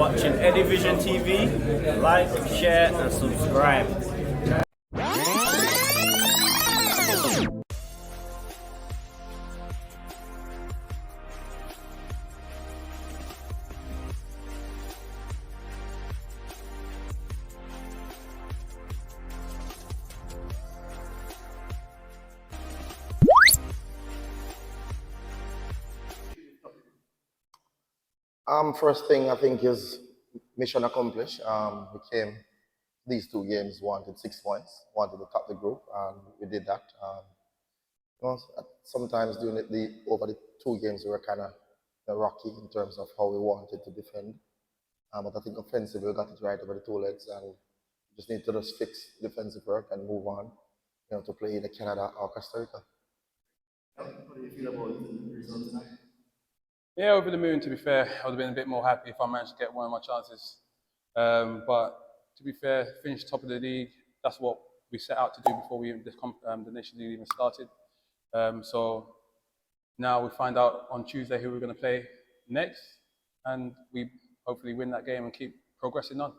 watching Edivision TV. Like, share, and subscribe. First thing I think is mission accomplished. We came these 2 games, wanted 6 points, wanted to top the group, and we did that. Sometimes during over the 2 games we were kind of rocky in terms of how we wanted to defend. But I think offensively we got it right over the 2 legs, and just need to just fix defensive work and move on, to play either Canada or Costa Rica. How do you feel about the results tonight? Yeah, over the moon, to be fair. I would have been a bit more happy if I managed to get one of my chances. But to be fair, finished top of the league. That's what we set out to do before the Nation League even started. So now we find out on Tuesday who we're going to play next, and we hopefully win that game and keep progressing on.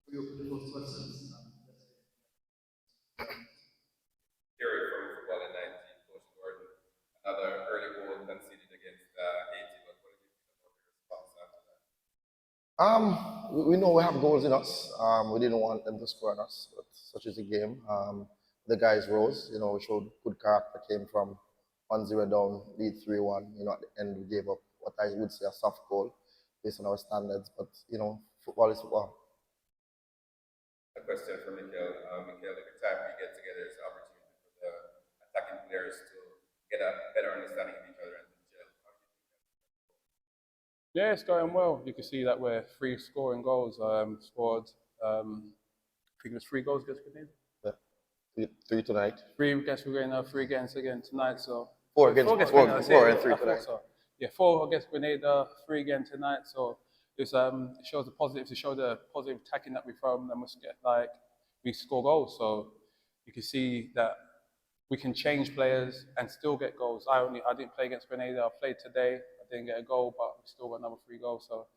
Gary from Football in 19, Coach Gordon. Another early goal conceded against Haiti, but what do you think about the response after that? We know we have goals in us. We didn't want them to score on us, but such is the game. The guys rose, we showed good character, came from 1-0 down, lead 3-1. At the end we gave up what I would say a soft goal based on our standards, but football is football. A question for Michail. Michail, every time we get together, it's an opportunity for the attacking players to get a better understanding of each other and gel. Yeah, it's going well. You can see that we're free scoring goals. Scored, I think it was 3 goals against Grenada. Yeah. 3 tonight. 3 against Grenada, 3 against again tonight. So 4 against Grenada. 4 and 3 tonight. So. Yeah, 4 against Grenada, 3 again tonight. So it shows the positives. It shows the positive attacking that we throw, and we score goals. So you can see that we can change players and still get goals. I didn't play against Grenada. I played today. I didn't get a goal, but we still got another 3 goals. So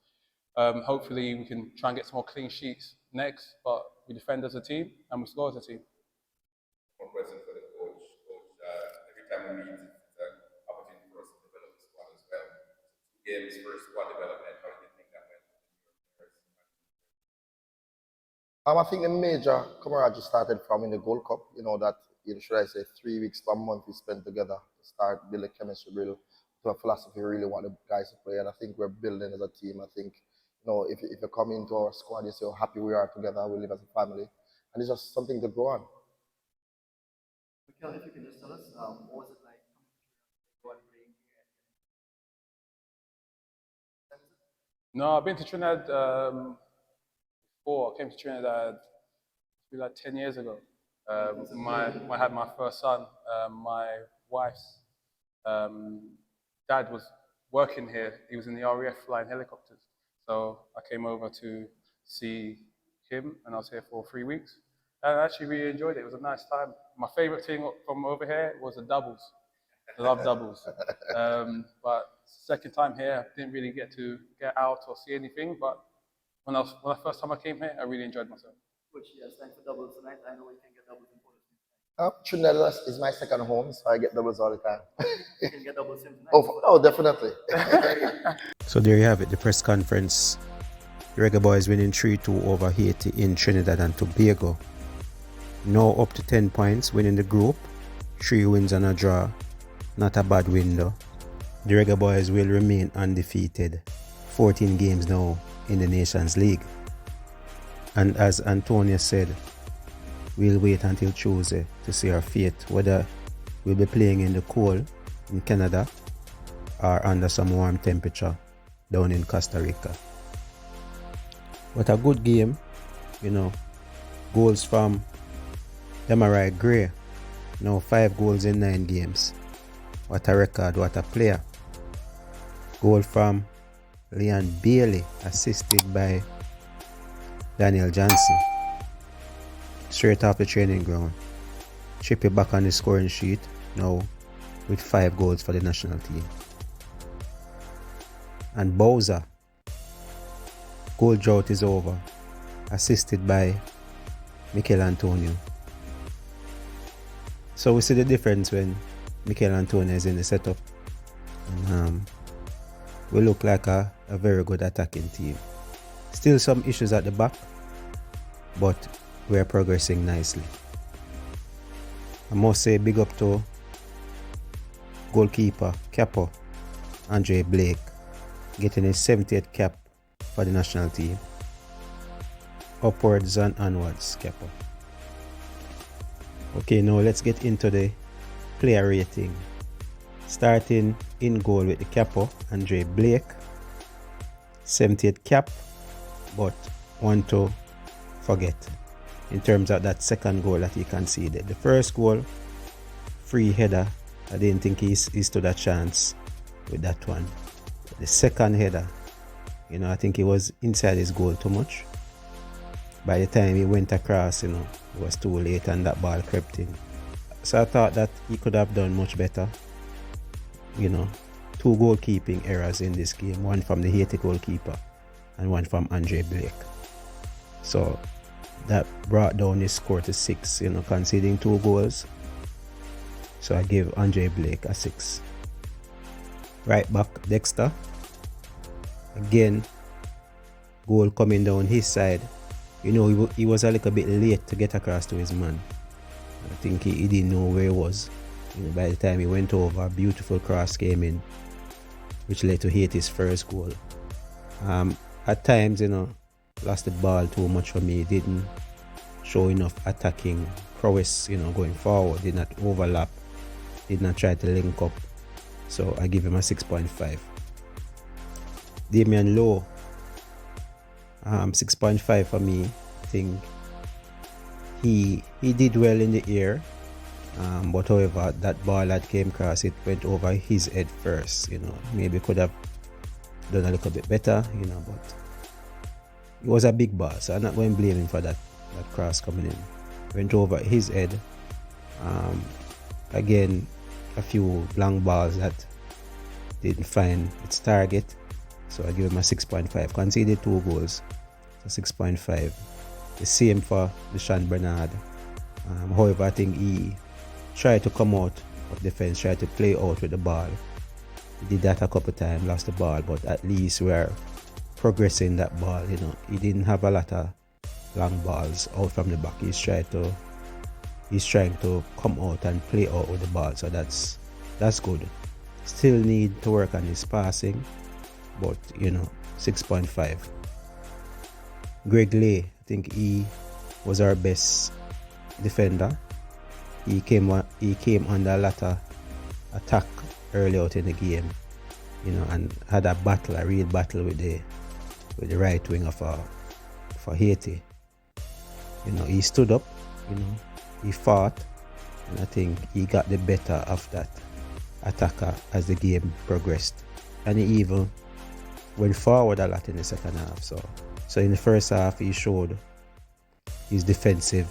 hopefully we can try and get some more clean sheets next. But we defend as a team and we score as a team. One question for the coach. Coach, every time we meet, it's an opportunity for us to develop the squad as well. 2 games for squad development. How do you think that went? I think the major camaraderie started from in the Gold Cup. Should I say 3 weeks to a month we spent together to start building chemistry, build to a philosophy we really want the guys to play, and I think we're building as a team. I think if you come into our squad, you see how happy we are together. We live as a family, and it's just something to grow on. Michail, if you can just tell us, what was it like coming to playing here? No, I've been to Trinidad before. I came to Trinidad like 10 years ago. I had my first son. My wife's dad was working here. He was in the RAF flying helicopters. So I came over to see him, and I was here for 3 weeks. And I actually really enjoyed it. It was a nice time. My favorite thing from over here was the doubles. I love doubles. But second time here, I didn't really get to get out or see anything. But when the first time I came here, I really enjoyed myself. Coach, yes, thanks for doubles tonight. I know you can get doubles in Polish. Trinidad is my second home, so I get doubles all the time. You can get doubles in tonight. Oh, definitely. So there you have it, the press conference. The REGGAE boys winning 3-2 over Haiti in Trinidad and Tobago. Now up to 10 points, winning the group. 3 wins and a draw. Not a bad win though. The REGGAE boys will remain undefeated. 14 games now in the Nations League. And as Antonio said, we'll wait until Tuesday to see our fate, whether we'll be playing in the cold in Canada or under some warm temperature down in Costa Rica. But a good game, goals from REGGAE. Now 5 goals in 9 games. What a record, what a player. Goal from Leon Bailey, assisted by Daniel Johnson. Straight off the training ground. Chippy back on the scoring sheet now with 5 goals for the national team. And Bowser Goal drought is over. Assisted by Michail Antonio. So we see the difference when Michail Antonio is in the setup. And, we look like a very good attacking team. Still some issues at the back, but we are progressing nicely. I must say big up to goalkeeper, Capo, Andre Blake, getting his 70th cap for the national team. Upwards and onwards, Capo. Okay, now let's get into the player rating. Starting in goal with the Capo, Andre Blake, 70th cap, but one to forget in terms of that second goal that he conceded. The first goal, free header, I didn't think he stood a chance with that one. The second header, I think he was inside his goal too much. By the time he went across, it was too late and that ball crept in. So I thought that he could have done much better. Two goalkeeping errors in this game, one from the Haiti goalkeeper and one from Andre Blake. So that brought down his score to 6, conceding 2 goals. So I give Andre Blake a 6. Right back, Dexter. Again, goal coming down his side. He was a little bit late to get across to his man. I think he didn't know where he was. By the time he went over, a beautiful cross came in, which led to Haiti's first goal. At times, lost the ball too much for me. Didn't show enough attacking prowess, going forward. Did not overlap. Did not try to link up. So I give him a 6.5. Damian Lowe, 6.5 for me. I think he did well in the air. But however, that ball that came across, it went over his head first. Maybe could have done a little bit better. But it was a big ball, so I'm not going to blame him for that cross coming in. Went over his head. Again, a few long balls that didn't find its target, so I give him a 6.5. Conceded 2 goals, so 6.5. The same for Deshaun Bernard. However, I think he tried to come out of defense, tried to play out with the ball. He did that a couple of times, lost the ball, but at least we're progressing that ball. He didn't have a lot of long balls out from the back. He's trying to come out and play out with the ball, so that's good. Still need to work on his passing, but 6.5. Greg Lay, I think he was our best defender. He came under a lot of attack early out in the game, and had a real battle with the right winger for Haiti. He stood up, he fought, and I think he got the better of that attacker as the game progressed. And he even went forward a lot in the second half. So in the first half, he showed his defensive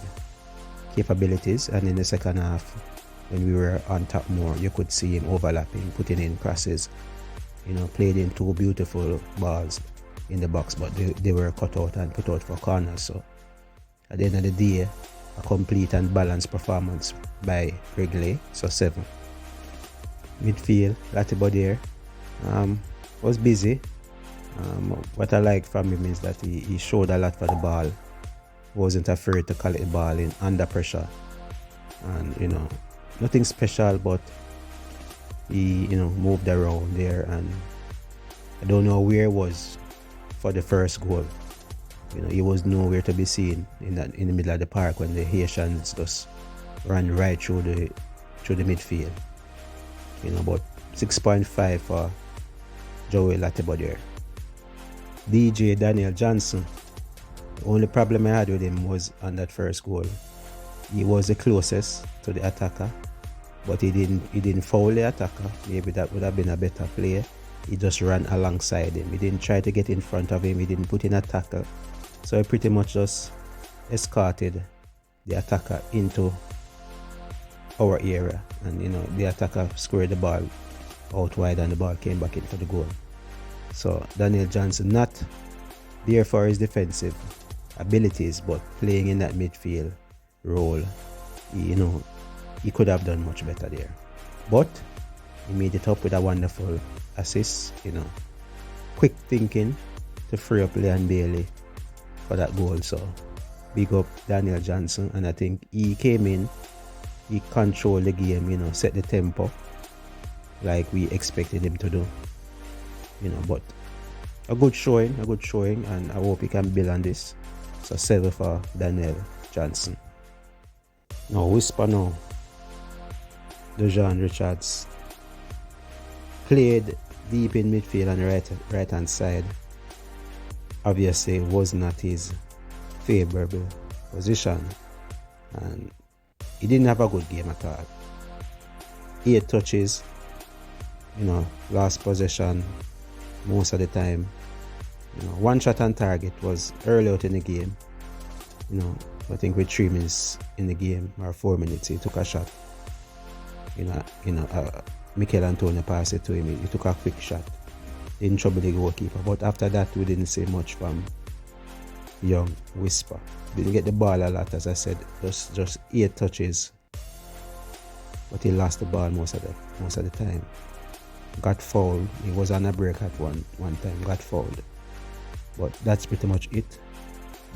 capabilities, and in the second half, when we were on top more, you could see him overlapping, putting in crosses, played in 2 beautiful balls in the box, but they were cut out and put out for corners. So at the end of the day, a complete and balanced performance by REGGAE, so 7. Midfield, Latibodier was busy. What I like from him is that he showed a lot for the ball. Wasn't afraid to collect the ball in under pressure, and nothing special, but he moved around there, and I don't know where he was for the first goal. He was nowhere to be seen in the middle of the park when the Haitians just ran right through the midfield. But 6.5 for Joey Latibodier. DJ Daniel Johnson. The only problem I had with him was on that first goal. He was the closest to the attacker, but he didn't foul the attacker. Maybe that would have been a better play. He just ran alongside him. He didn't try to get in front of him. He didn't put in a tackle. So he pretty much just escorted the attacker into our area, and the attacker squared the ball out wide and the ball came back in for the goal. So Daniel Johnson, not there for his defensive abilities, but playing in that midfield role, he could have done much better there. But he made it up with a wonderful assist, quick thinking to free up Leon Bailey for that goal. So big up Daniel Johnson, and I think he came in, he controlled the game, set the tempo like we expected him to do. But a good showing, and I hope he can build on this. So 7 for Daniel Johnson. Now Whisper now. Dejan Richards played deep in midfield on the right hand side. Obviously was not his favorable position, and he didn't have a good game at all. 8 touches, last possession most of the time. One shot on target was early out in the game. I think with 3 minutes in the game or 4 minutes, he took a shot. Michail Antonio passed it to him. He took a quick shot. Didn't trouble the goalkeeper. But after that, we didn't see much from young Whisper. Didn't get the ball a lot, as I said. Just 8 touches. But he lost the ball most of the time. Got fouled. He was on a break at one time. Got fouled. But that's pretty much it.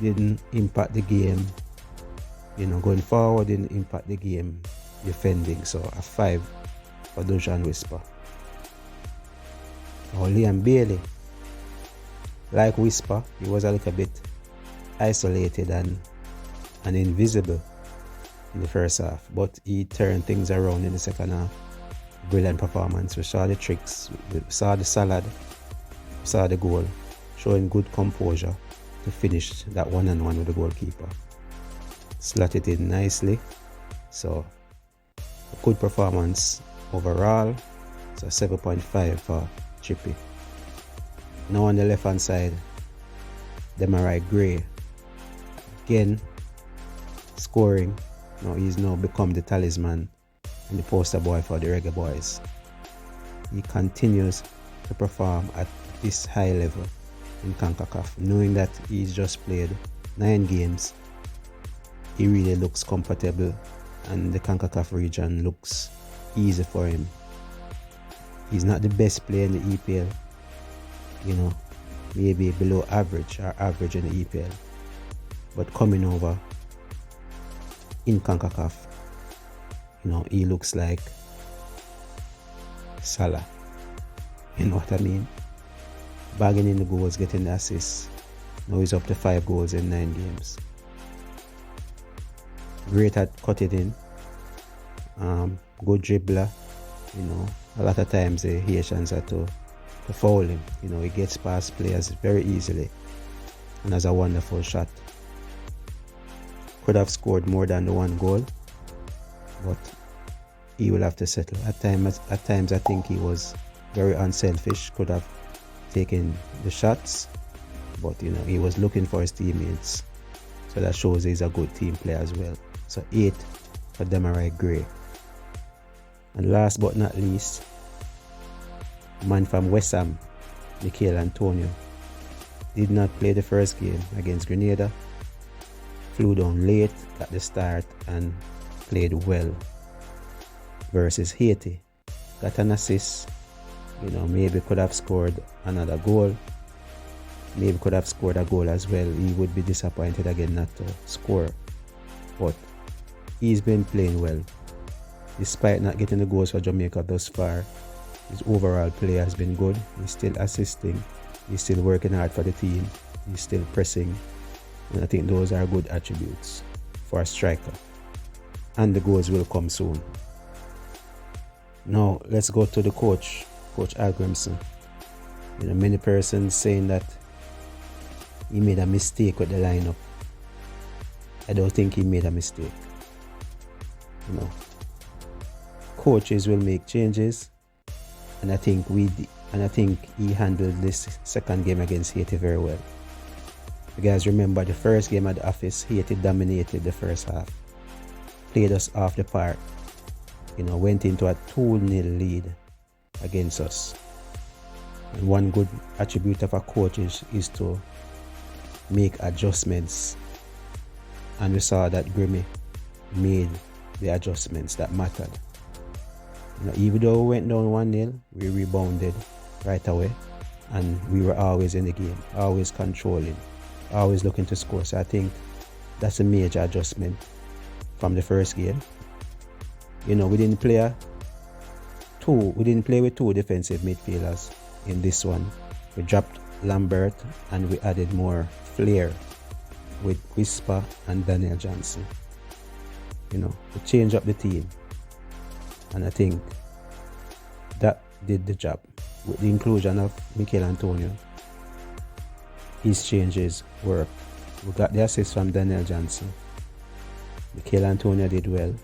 Didn't impact the game. Going forward, didn't impact the game defending. So a 5 for Dejan Whisper. Now Leon Bailey, like Whisper, he was a little bit isolated and invisible in the first half, but he turned things around in the second half. Brilliant performance. We saw the tricks, we saw the salad, we saw the goal, showing good composure to finish that 1-on-1 with the goalkeeper. Slotted in nicely. So a good performance overall. So 7.5 for Chippy. Now on the left hand side, Demarai Gray, again scoring. Now he's now become the talisman and the poster boy for the Reggae Boys. He continues to perform at this high level in Concacaf, knowing that he's just played 9 games. He really looks comfortable, and the Concacaf region looks easy for him. He's not the best player in the EPL, maybe below average or average in the EPL, but coming over in Concacaf, he looks like Salah. You know what I mean? Bagging in the goals, getting the assists. Now he's up to 5 goals in 9 games. Great at cutting in. Good dribbler. A lot of times the Haitians are to foul him. He gets past players very easily and has a wonderful shot. Could have scored more than the 1 goal, but he will have to settle. At times I think he was very unselfish, could have taken the shots, but he was looking for his teammates. So that shows he's a good team player as well. So 8 for Demarai Gray. And last but not least, man from West Ham, Michail Antonio, did not play the first game against Grenada. Flew down late at the start and played well versus Haiti. Got an assist. Maybe could have scored another goal. Maybe could have scored a goal as well. He would be disappointed again not to score. But he's been playing well. Despite not getting the goals for Jamaica thus far, his overall play has been good. He's still assisting. He's still working hard for the team. He's still pressing. And I think those are good attributes for a striker. And the goals will come soon. Now, let's go to the coach, Coach Al Grimson. Many persons saying that he made a mistake with the lineup. I don't think he made a mistake. Coaches will make changes, and I think he handled this second game against Haiti very well. You guys remember the first game at the office, Haiti dominated the first half, played us off the park, went into a 2-0 lead against us. And one good attribute of a coach is to make adjustments, and we saw that Grimmy made the adjustments that mattered. You know, even though we went down 1-0, we rebounded right away, and we were always in the game, always controlling, always looking to score. So I think that's a major adjustment from the first game. You know, we didn't play with two defensive midfielders in this one. We dropped Lambert and we added more flair with Whisper and Daniel Johnson. You know, we changed up the team, and I think that did the job. With the inclusion of Michail Antonio, his changes worked. We got the assist from Daniel Johnson. Michail Antonio did well.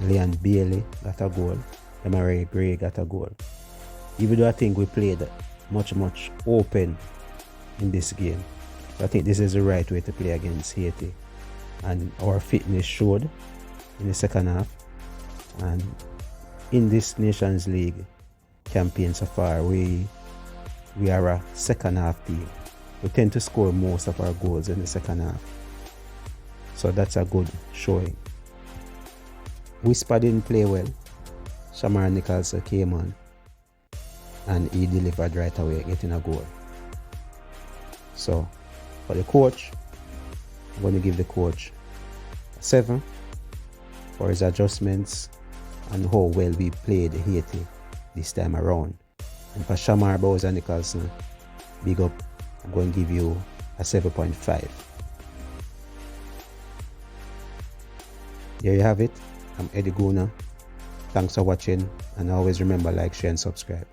Leon Bailey got a goal. REGGAE got a goal. Even though I think we played much open in this game, I think this is the right way to play against Haiti. And our fitness showed in the second half. And in this Nations League campaign so far, we are a second half team. We tend to score most of our goals in the second half. So that's a good showing. Whisper didn't play well. Shamar Nicholson came on and he delivered right away, getting a goal. So for the coach, I'm going to give the coach a 7 for his adjustments and how well we played Haiti this time around. And for Shamar Bowser Nicholson, big up, I'm going to give you a 7.5. There you have it. I'm Eddie Guna. Thanks for watching, and always remember, like, share and subscribe.